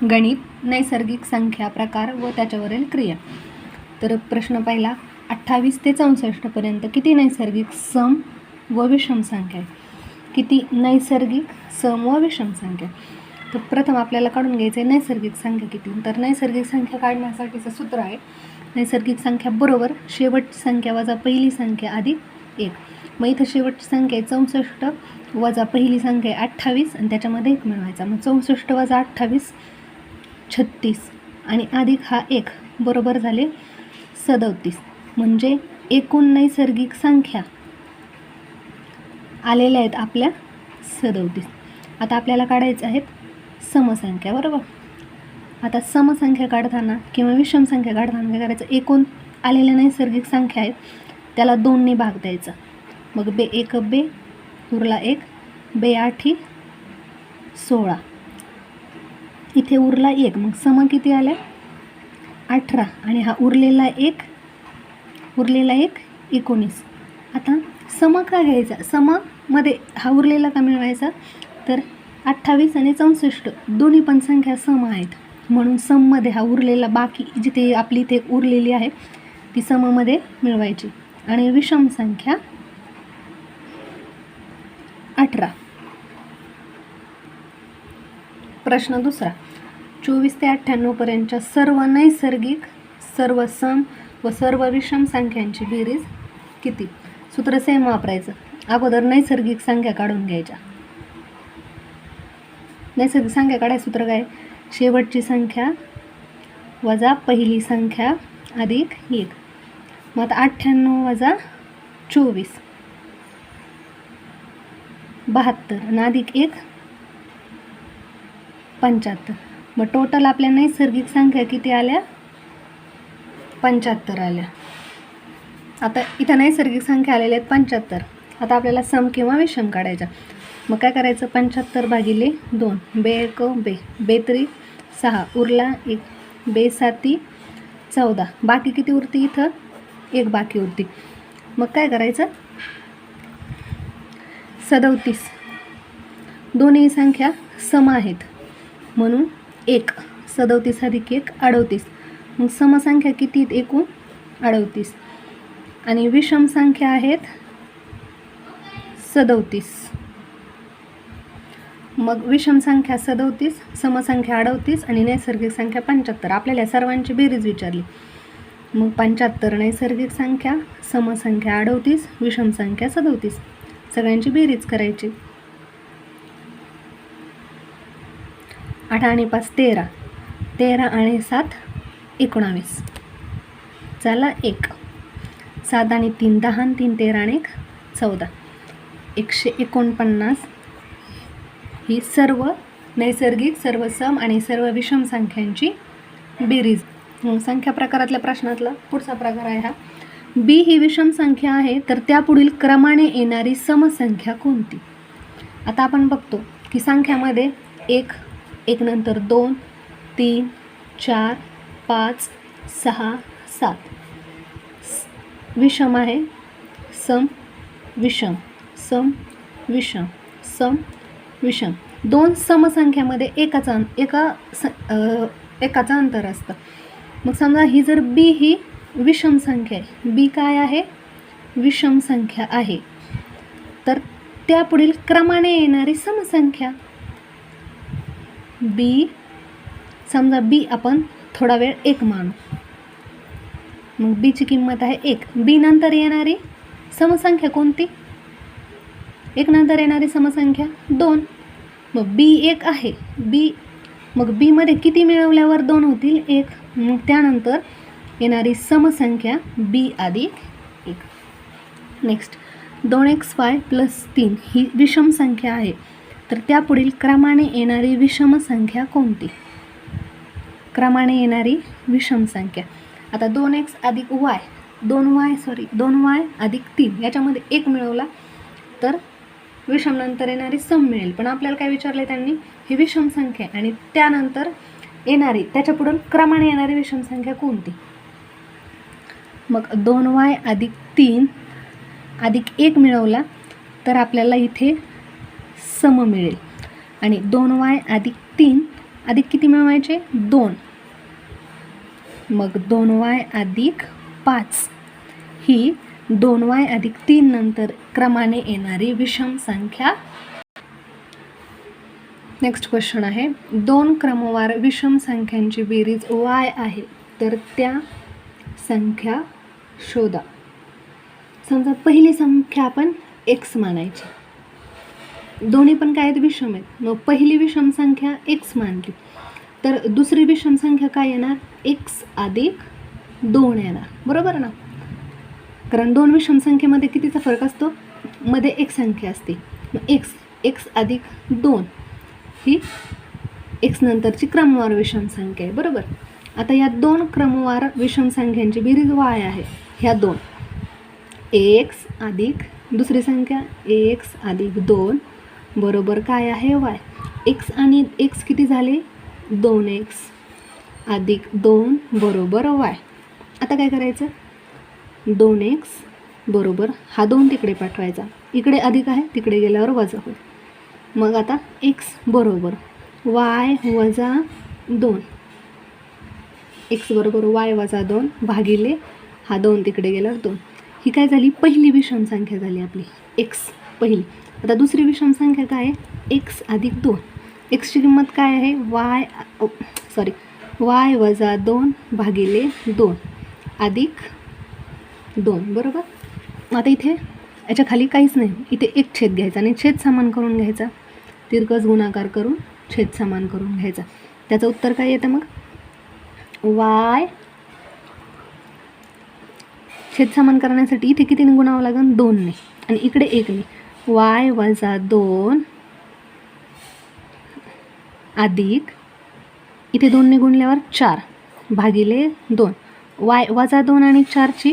गणित, नैसर्गिक संख्या प्रकार व त्याच्यावरील क्रिया. तर प्रश्न पहिला, 28 ते 64 पर्यंत किती नैसर्गिक सम व विषम संख्या आहे? किती नैसर्गिक सम व विषम संख्या? तर प्रथम आपल्याला काढून घ्यायचं आहे नैसर्गिक संख्या किती. तर नैसर्गिक संख्या काढण्यासाठीचं सूत्र आहे नैसर्गिक संख्या बरोबर शेवटची संख्या वजा पहिली संख्या अधिक 1. मग इथं शेवटची संख्या आहे 64 वजा पहिली संख्या आहे 28 आणि त्याच्यामध्ये 1 मिळवायचा. मग 64 वजा 28 36 आणि अधिक हा 1 बरोबर झाले 37. म्हणजे एकूण नैसर्गिक संख्या आलेल्या आहेत आपल्या 37. आता आपल्याला काढायचं आहेत समसंख्या, बरोबर. आता समसंख्या काढताना किंवा विषम संख्या काढताना काय करायचं, एकूण आलेल्या नैसर्गिक संख्या आहेत त्याला 2 ने भाग द्यायचा. मग बे 1 बे उरला 1, बे 8 16, इथे उरला 1. मग सम किती आल्या 18 आणि हा उरलेला 1 19. आता सम का घ्यायचा, सममध्ये हा उरलेला का मिळवायचा, तर 28 आणि 64 दोन्ही पण संख्या सम आहेत म्हणून सममध्ये हा उरलेला बाकी जिथे आपली इथे उरलेली आहे ती सममध्ये मिळवायची. आणि विषम संख्या 18. प्रश्न दुसरा, 24 ते 98 पर्यंतच्या सर्व नैसर्गिक, सर्व सम व सर्व विषम संख्यांची बेरीज किती? सूत्र सेम वापरायचं. अगोदर नैसर्गिक संख्या काढून घ्यायच्या. नैसर्गिक संख्या काढायचं सूत्र काय, शेवटची संख्या वजा पहिली संख्या अधिक 1. मग आता 98 वजा 24 72 आणि अधिक 1 75. मग टोटल आपल्या नैसर्गिक संख्या किती आल्या 75 आल्या. आता इथं नैसर्गिक संख्या आलेल्या आहेत 75. आता आपल्याला सम किंवा विषम काढायचा. मग काय करायचं, 75 भागिले 2, बे 1 बे, बे 3 6 उरला 1, बे 7 14, बाकी किती उरती, इथं 1 बाकी उरती. मग काय करायचं, 37. दोन्ही संख्या सम आहेत म्हणून 1, 37 अधिक 1 38. मग समसंख्या किती आहेत एकूण 38 आणि विषम संख्या आहेत 37. मग विषम संख्या 37, समसंख्या 38 आणि नैसर्गिक संख्या 75. आपल्याला सर्वांची बेरीज विचारली. मग 75 नैसर्गिक संख्या, समसंख्या 38, विषम संख्या 37. सगळ्यांची बेरीज करायची. 8 आणि 5 13, 13 आणि 7 19, चला 1. 7 आणि 3 10 आणि 3 13 आणि 1 14, 149. ही सर्व नैसर्गिक, सर्व सम आणि सर्व विषम संख्यांची बेरीज. संख्या प्रकारातल्या प्रश्नातला पुढचा प्रकार आहे हा, बी ही विषम संख्या आहे तर त्यापुढील क्रमाने येणारी समसंख्या कोणती? आता आपण बघतो की संख्यामध्ये 1 नंतर 2 3 4 5 6 7 विषम आहे, सम विषम, सम विषम, सम विषम. 2 समसंख्यामध्ये एकाचा अंतर असतं. मग समजा ही जर बी ही विषम संख्या आहे, बी काय आहे विषम संख्या आहे, तर त्यापुढील क्रमाने येणारी समसंख्या बी, समजा बी आपण थोडा वेळ 1 मानू. मग बीची किंमत आहे 1. बी नंतर येणारी समसंख्या कोणती, 1 नंतर येणारी समसंख्या 2. मग बी 1 आहे, बी मग बीमध्ये किती मिळवल्यावर 2 होतील 1. मग त्यानंतर येणारी समसंख्या बी अधिक 1. नेक्स्ट 2xy + 3 ही विषम संख्या आहे तर त्यापुढील क्रमाने येणारी विषम संख्या कोणती? क्रमाने येणारी विषम संख्या. आता 2x अधिक y 2y अधिक 3 याच्यामध्ये 1 मिळवला तर विषम नंतर येणारी सम मिळेल. पण आपल्याला काय विचारले त्यांनी, ही विषम संख्या आणि त्यानंतर येणारी त्याच्यापुढून क्रमाने येणारी विषम संख्या कोणती? मग 2y अधिक 3 अधिक 1 मिळवला तर आपल्याला इथे सम मिळेल आणि 2y अधिक 3 अधिक किती मिळवायचे 2, मग 2y अधिक 5 ही 2y अधिक 3 नंतर क्रमाने येणारी विषम संख्या. नेक्स्ट क्वेश्चन आहे, 2 क्रमवार विषम संख्यांची बेरीज y आहे तर त्या संख्या शोधा. समजा पहिली संख्या आपण x मानायची, दोन्ही पण काय आहेत विषम आहेत, मग पहिली विषम संख्या x मानली तर दुसरी विषम संख्या काय येणार x अधिक 2 येणार, बरोबर ना. कारण दोन विषम संख्येमध्ये कितीचा फरक असतो, मध्ये एक संख्या असते, मग x अधिक 2 ही x नंतरची क्रमवार विषम संख्या आहे, बरोबर. आता या 2 क्रमवार विषम संख्यांची बेरीज y आहे. ह्या 2 ax अधिक दुसरी संख्या ax अधिक 2 बरोबर काय आहे y. x आणि x किती झाले 2x अधिक 2 बरोबर y. आता काय करायचं, 2x बरोबर हा 2 तिकडे पाठवायचा, इकडे अधिक आहे तिकडे गेल्यावर वजा होईल. मग आता x बरोबर y वजा 2, x बरोबर y वजा 2 भागिले हा 2 तिकडे गेल्यावर 2. ही काय झाली पहिली विषम संख्या झाली आपली x पहिली. आता दुसरी विषम संख्या काय आहे x अधिक 2. x ची किंमत काय आहे y वजा 2 भागिले 2 अधिक 2, बरोबर. आता इथे याच्या खाली काहीच नाही, इथे एक छेद घ्यायचा आणि छेद समान करून घ्यायचा, तिरकस गुणाकार करून छेद समान करून घ्यायचा. त्याचं उत्तर काय येतं मग y, छेद समान करण्यासाठी इथे कितीने गुणावं लागेल 2 ने आणि इकडे 1 ने, y वजा 2 अधिक इथे 2 ने गुणल्यावर 4 भागिले 2, y वजा 2 आणि 4 ची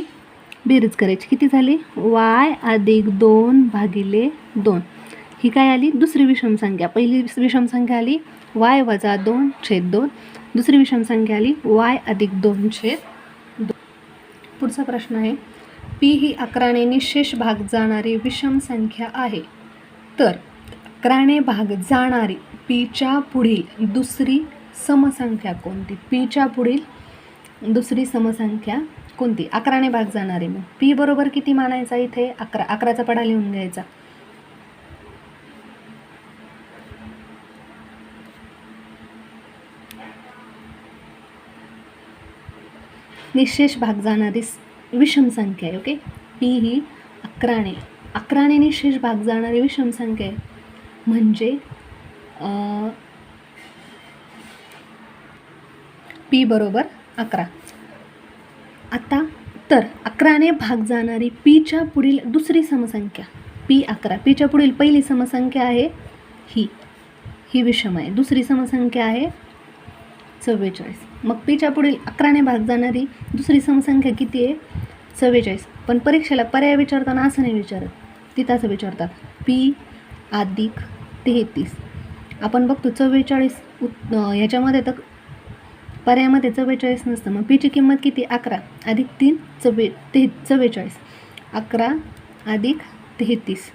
बेरीज करायची, किती झाली y अधिक 2 भागिले 2. ही काय आली दुसरी विषम संख्या. पहिली विषम संख्या आली y वजा 2 छेद 2, दुसरी विषम संख्या आली y अधिक 2 छेद 2. पुढचा प्रश्न आहे, p ही 11 ने निशेष भाग जाणारी विषम संख्या आहे तर 11 ने भाग जाणारी p च्या पुढील दुसरी समसंख्या कोणती. p च्या पुढील दुसरी समसंख्या कोणती, 11 ने भाग जाणारी. मग p बरोबर किती मानायचा इथे 11, 11चा पडा लिहून घ्यायचा. निशेष भाग जाणारी विषम संख्या आहे, ओके. p ही 11 ने निशेष भाग जाणारी विषम संख्या आहे म्हणजे p बरोबर 11. आता तर 11 ने भाग जाणारी p च्या पुढील दुसरी समसंख्या p 11, p च्या पुढील पहिली समसंख्या आहे ही विषम आहे, दुसरी समसंख्या आहे 44. मग p च्या पुढील 11 ने भाग जाणारी दुसरी समसंख्या किती आहे 44. पण परीक्षेला पर्याय विचारताना असं नाही विचारत, तिथं असं विचारतात p अधिक 33. आपण बघतो 44 ह्याच्यामध्ये तर पर्यायामध्ये 44 नसतं, मग p ची किंमत किती 11 अधिक 3 44, 11 अधिक 33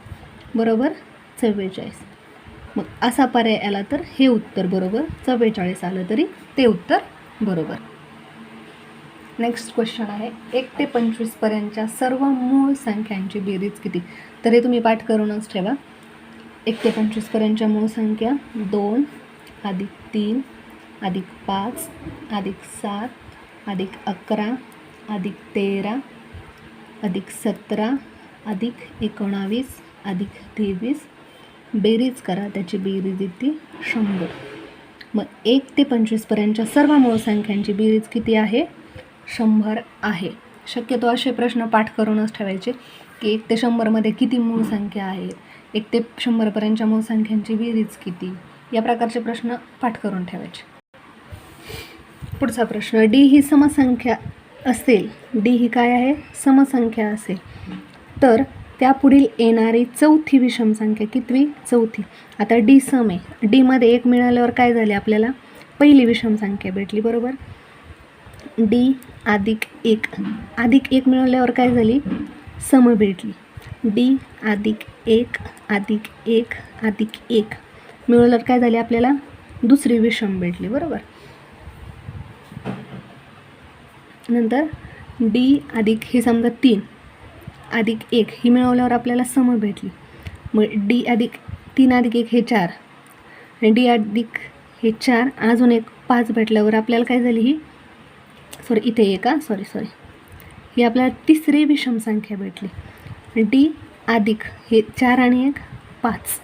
बरोबर 44. मग असा पर्याय आला तर हे उत्तर बरोबर, 44 आलं तरी ते उत्तर बरोबर. नेक्स्ट क्वेश्चन आहे, 1 ते 25 पर्यंतच्या सर्व मूळ संख्यांची बेरीज किती. तर हे तुम्ही पाठ करूनच ठेवा. 1 ते 25 पर्यंतच्या मूळ संख्या 2 अधिक 3 अधिक 5 अधिक 7 अधिक 11 अधिक 13 अधिक 17 अधिक 19 अधिक 23. बेरीज करा, त्याची बेरीज येते 100. मग 1 ते 25 पर्यंतच्या सर्व मूळ संख्यांची बेरीज किती आहे 100 आहे. शक्यतो असे प्रश्न पाठ करूनच ठेवायचे की 1 ते 100 मध्ये किती मूळ संख्या आहेत, 1 ते 100 पर्यंतच्या मूळ संख्यांची बेरीज किती, या प्रकारचे प्रश्न पाठ करून ठेवायचे. पुढचा प्रश्न, डी ही समसंख्या असेल, डी ही काय आहे समसंख्या असेल तर त्या पुढील येणारी चौथी विषम संख्या कितवी चौथी. आता डी सम आहे, डी मध्ये 1 मिळाल्यावर काय झाले आपल्याला पहिली विषम संख्या भेटली, बरोबर. डी अधिक 1 मिळवल्यावर काय झाली सम भेटली. डी अधिक 1 अधिक 1 अधिक 1 मिळवल्यावर काय झाले आपल्याला दुसरी विषम भेटली, बरोबर. नंतर डी अधिक हे समजा 3 अधिक 1 ही मिळवल्यावर आपल्याला सम भेटली. मग डी अधिक 3 अधिक 1 हे 4 आणि डी अधिक हे 4 अजून एक 5 भेटल्यावर आपल्याला काय झाली ही इथे एक सॉरी ही आपल्याला तिसरी विषम संख्या भेटली. डी अधिक हे 4 आणि 1 5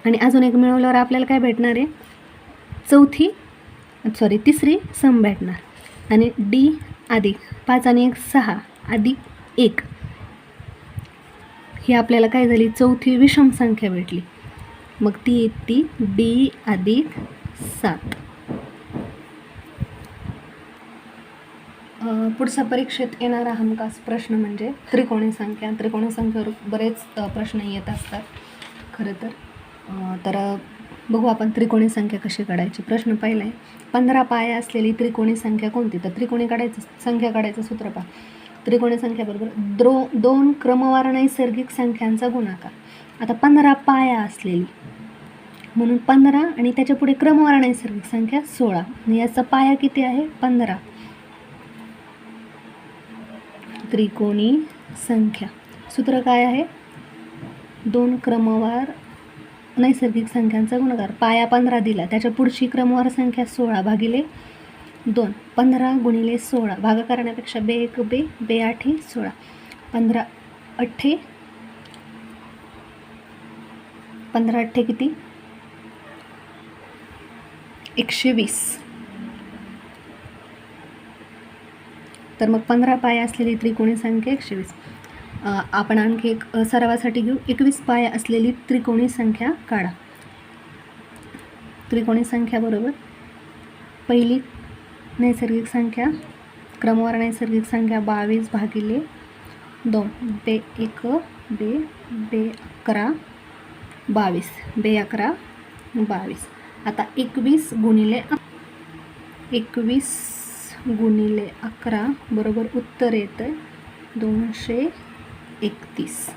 आणि अजून एक मिळवल्यावर आपल्याला काय भेटणार आहे तिसरी सम भेटणार. आणि डी अधिक 5 आणि 1 6 अधिक 1 ही आपल्याला काय झाली चौथी विषम संख्या भेटली. मग ती येते डी अधिक 7. पुढचा परीक्षेत येणारा हमखास प्रश्न म्हणजे त्रिकोणी संख्या. त्रिकोणी संख्येवर बरेच प्रश्न येत असतात खरं तर बघू आपण त्रिकोणी संख्या कशी काढायची. प्रश्न पहिला आहे, 15 पाया असलेली त्रिकोणी संख्या कोणती? तर त्रिकोणी संख्या काढायचं सूत्र पहा. त्रिकोणी संख्या बरोबर 2 क्रमवार नैसर्गिक संख्यांचा गुणाकार. आता 15 पाया असलेली म्हणून 15 आणि त्याच्या पुढे क्रमवार नैसर्गिक संख्या 16 आणि याचा पाया किती आहे 15. त्रिकोणी संख्या सूत्र काय आहे 2 क्रमवार नैसर्गिक संख्यांचा गुणाकार. पाया 15 दिला, त्याच्या पुढची क्रमवार संख्या 16 भागिले 2. 15 गुणिले 16 भाग करण्यापेक्षा बे 1 बे, बे 8 16. 15 8 किती 120. तर मग 15 पाया असलेली त्रिकोणी संख्या 120. आपण आणखी एक सरावासाठी घेऊ. 21 पाया असलेली त्रिकोणी संख्या काढा. त्रिकोणी संख्या बरोबर पहिली नैसर्गिक संख्या क्रमवार नैसर्गिक संख्या 22 भागिले 2 बे 1 बे, बे 11 22 बे 11 22. आता 21 गुणिले 11 बरोबर उत्तर येतं 231.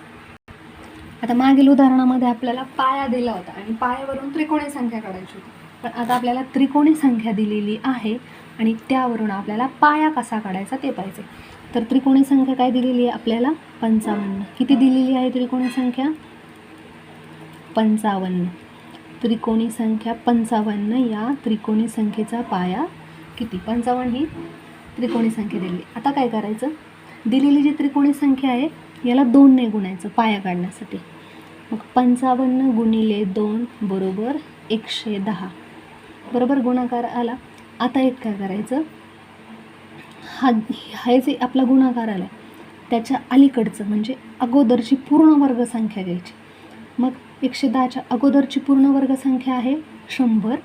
आता मागील उदाहरणामध्ये आपल्याला पाया दिला होता आणि पायावरून त्रिकोणी संख्या काढायची होती. पण आता आपल्याला त्रिकोणी संख्या दिलेली आहे आणि त्यावरून आपल्याला पाया कसा काढायचा ते पाहिजे. तर त्रिकोणी संख्या काय दिलेली आहे आपल्याला 55. किती दिलेली आहे त्रिकोणी संख्या 55. त्रिकोणी संख्या 55 या त्रिकोणी संख्येचा पाया किती 55 ही त्रिकोणी संख्या दिली. आता काय करायचं दिलेली जी त्रिकोणी संख्या आहे याला 2 ने गुणायचं पाया काढण्यासाठी. मग 55 गुणिले 2 बरोबर 110 बरोबर गुणाकार आला. आता एक काय करायचं हा जे आपला गुणाकार आला त्याच्या अलीकडचं म्हणजे अगोदरची पूर्ण वर्ग संख्या घ्यायची. मग 110च्या अगोदरची पूर्ण वर्ग संख्या आहे 100.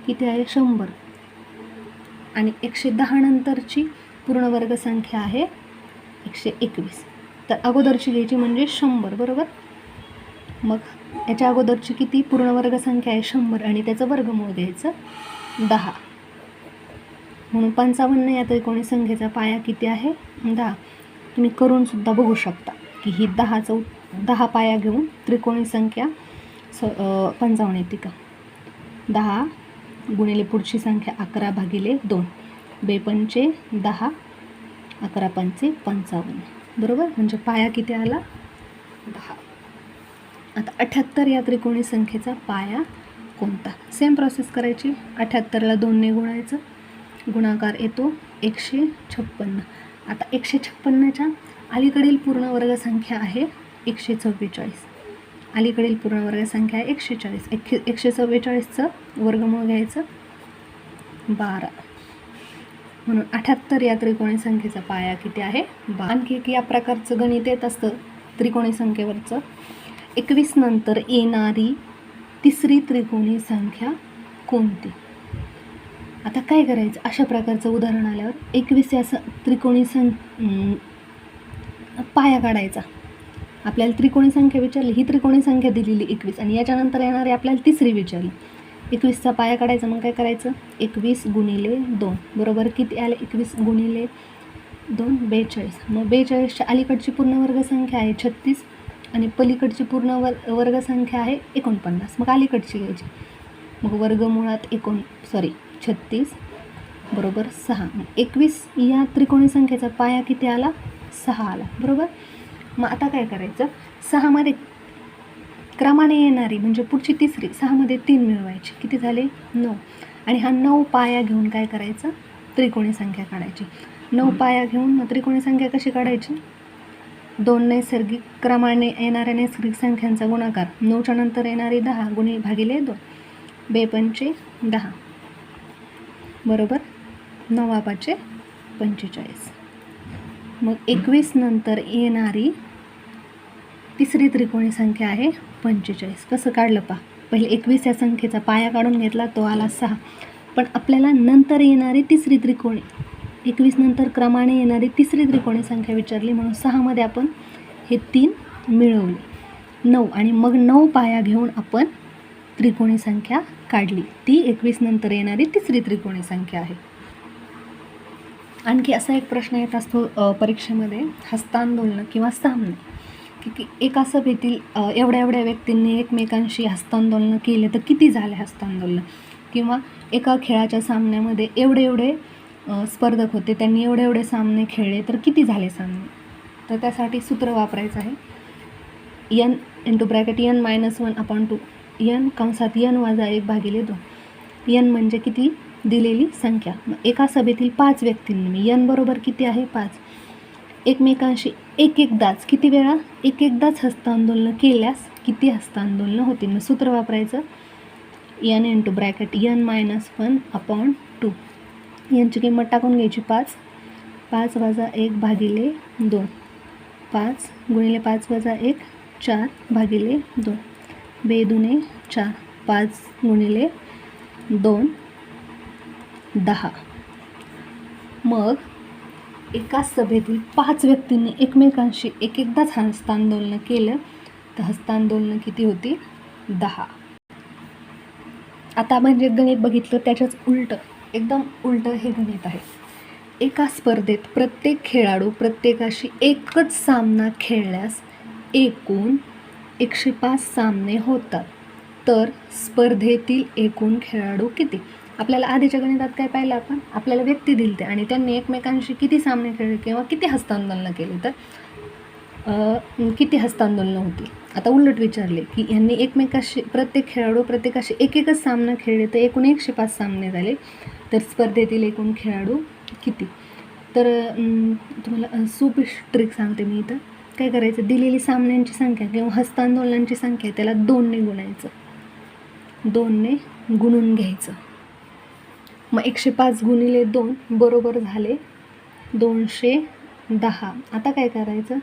किती आहे 100 आणि 110 नंतरची पूर्ण वर्ग संख्या आहे 121. तर अगोदरची घ्यायची म्हणजे 100 बरोबर. मग याच्या अगोदरची किती पूर्ण वर्ग संख्या आहे 100 आणि त्याचं वर्गमूळ घ्यायचं 10 म्हणून 55 या त्रिकोणी संख्येचा पाया किती आहे 10. तुम्ही करून सुद्धा बघू शकता की ही 10 पाया घेऊन त्रिकोणी संख्या 55 येते का. 10 गुणिले पुढची संख्या 11 भागिले 2 बे 5 10 11 5 55 बरोबर. म्हणजे पाया किती आला 10. आता 78 या त्रिकोणी संख्येचा पाया कोणता. सेम प्रोसेस करायची. 78ला 2 ने गुणायचं गुणाकार येतो 156. आता 156च्या अलीकडील पूर्ण वर्ग संख्या आहे 144. अलीकडील पूर्ण वर्ग संख्या आहे 140. 144चं वर्गमूळ घ्यायचं 12 म्हणून 78 या त्रिकोणी संख्येचा पाया किती आहे 12. आणखी एक या प्रकारचं गणित येत असतं त्रिकोणी संख्येवरचं. 21 नंतर येणारी तिसरी त्रिकोणी संख्या कोणती. आता काय करायचं अशा प्रकारचं उदाहरण आल्यावर 21 या त्रिकोणी पाया काढायचा. आपल्याला त्रिकोणी संख्या विचारली ही त्रिकोणी संख्या दिलेली 21 आणि याच्यानंतर येणारी आपल्याला तिसरी विचारली. 21चा पाया काढायचा. मग काय करायचं 21 गुणिले 2 बरोबर किती आले 21 गुणिले 2 42. मग 42च्या अलीकडची पूर्ण वर्ग संख्या आहे 36 आणि पलीकडची पूर्ण वर्ग संख्या आहे 49. मग अलीकडची घ्यायची मग वर्गमुळात 36 बरोबर 6. 21 या त्रिकोणी संख्येचा पाया किती आला? 6 आला, बरोबर. मग आता काय करायचं, 6मध्ये क्रमाने येणारी म्हणजे पुढची तिसरी, 6मध्ये 3 मिळवायची, किती झाले? 9. आणि हा 9 पाया घेऊन काय करायचं, त्रिकोणी संख्या काढायची. 9 पाया घेऊन मग त्रिकोणी संख्या कशी काढायची? 2 नैसर्गिक क्रमाने येणाऱ्या नैसर्गिक संख्यांचा गुणाकार, 9च्या नंतर येणारी 10 गुणी भागिले 2, 2 पंचे 10 बरोबर 9 पाचे 45. मग 21 नंतर येणारी तिसरी त्रिकोणी संख्या आहे 45. कसं काढलं पहा, पहिले 21 या संख्येचा पाया काढून घेतला, तो आला 6. पण आपल्याला नंतर येणारी तिसरी त्रिकोणी, 21 नंतर क्रमाने येणारी तिसरी त्रिकोणी संख्या विचारली, म्हणून 6मध्ये आपण हे 3 मिळवले, 9. आणि मग 9 पाया घेऊन आपण त्रिकोणी संख्या काढली, ती 21 नंतर येणारी तिसरी त्रिकोणी संख्या आहे. आणखी असा एक प्रश्न येत असतो परीक्षेमध्ये, हस्तांदोलन किंवा सामने, की एका सभेतील एवढ्या व्यक्तींनी एकमेकांशी हस्तांदोलन केले तर किती झाले हस्तांदोलन, किंवा एका खेळाच्या सामन्यामध्ये एवढे स्पर्धक होते, त्यांनी एवढे सामने खेळले तर किती झाले सामने. तर त्यासाठी सूत्र वापरायचं आहे, n × n-1/2, n कंसात n - 1 भागिले 2. n म्हणजे किती? दिलेली संख्या. मग एका सभेतील 5 व्यक्तींनी, n बरोबर किती आहे? 5, एकमेकांशी एकदाच, किती वेळा? एकदाच हस्तांदोलन केल्यास किती हस्तांदोलन होतील. मग सूत्र वापरायचं, n × n-1/2. यांची किंमत टाकून घ्यायची 5, 5 - 1 भागिले 2, 5 × 5 - 1 4 भागिले 2, 2 दुणे 4, 5 × 2 10. मग एका सभेतील 5 व्यक्तींनी एकमेकांशी एकदाच हस्तांदोलन केलं तर हस्तांदोलन किती होती? 10. आता म्हणजे गणित बघितलं त्याच्याच उलटं, एकदम उलटं हे गणित आहे. एका स्पर्धेत प्रत्येक खेळाडू प्रत्येकाशी एकच सामना खेळल्यास एकूण 105 सामने होतात, तर स्पर्धेतील एकूण खेळाडू किती? आपल्याला आधीच्या गणितात काय पाहिलं आपण, आपल्याला व्यक्ती दिलते आणि त्यांनी एकमेकांशी किती सामने खेळले किंवा किती हस्तांदोलन केले, तर किती हस्तांदोलन होती. आता उलट विचारले की यांनी एकमेकाशी, प्रत्येक खेळाडू प्रत्येकाशी एकच सामना खेळले तर एकूण 105 सामने झाले, तर स्पर्धेतील एकूण खेळाडू किती. तर तुम्हाला सोपी ट्रिक सांगते मी इथं. काय करायचं, दिलेली सामन्यांची संख्या किंवा हस्तांदोलनांची संख्या त्याला 2ने गुणायचं, 2ने गुणून घ्यायचं. मग 105 गुणिले 2 बरोबर झाले 210. आता काय करायचं,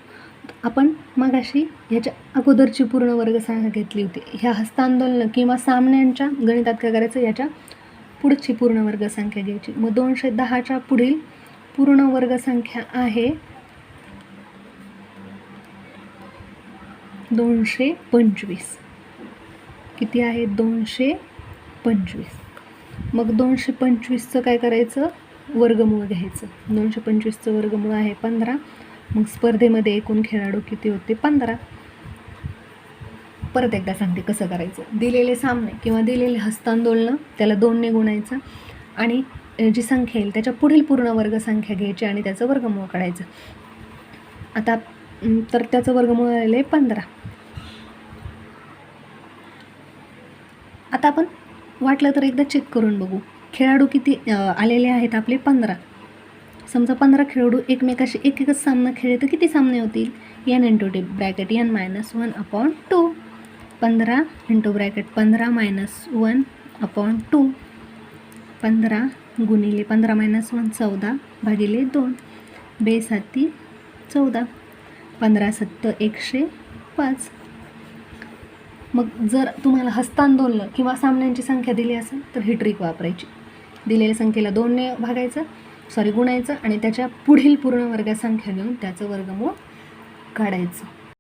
आपण मगाशी ह्याच्या अगोदरची पूर्ण वर्गसंख्या घेतली होती, ह्या हस्तांदोलन किंवा सामन्यांच्या गणितात काय करायचं, याच्या पुढची पूर्ण वर्गसंख्या घ्यायची. मग 210च्या पुढील पूर्ण वर्गसंख्या आहे 225. किती आहे? 225. मग 225चं काय करायचं, वर्गमूळ घ्यायचं. 225चं वर्गमूळ आहे 15. मग स्पर्धेमध्ये एकूण खेळाडू किती होते? 15. परत एकदा सांगते कसं करायचं. दिलेले सामने किंवा दिलेले हस्तांदोलन त्याला 2ने गुणायचं आणि जी संख्या येईल त्याच्या पुढील पूर्ण वर्गसंख्या घ्यायची आणि त्याचं वर्गमूळ काढायचं. आता तर त्याचं वर्गमूळ आलेलं आहे 15. आता आपण वाटलं तर एकदा चेक करून बघू, खेळाडू किती आलेले आहेत आपले? 15. समजा 15 खेळाडू एकमेकाशी एकच सामना खेळले तर किती सामने होतील? n × n-1/2. 15 × 15 - 1/2. 15 गुणिले 15 - 1 14 भागिले 2, 2 7 14, 15 7 105. मग जर तुम्हाला हस्तांदोलन किंवा सामन्यांची संख्या दिली असेल तर ही ट्रिक वापरायची. दिलेल्या संख्येला 2ने गुणायचं आणि त्याच्या पुढील पूर्ण वर्गसंख्या घेऊन त्याचं वर्गमूळ काढायचं.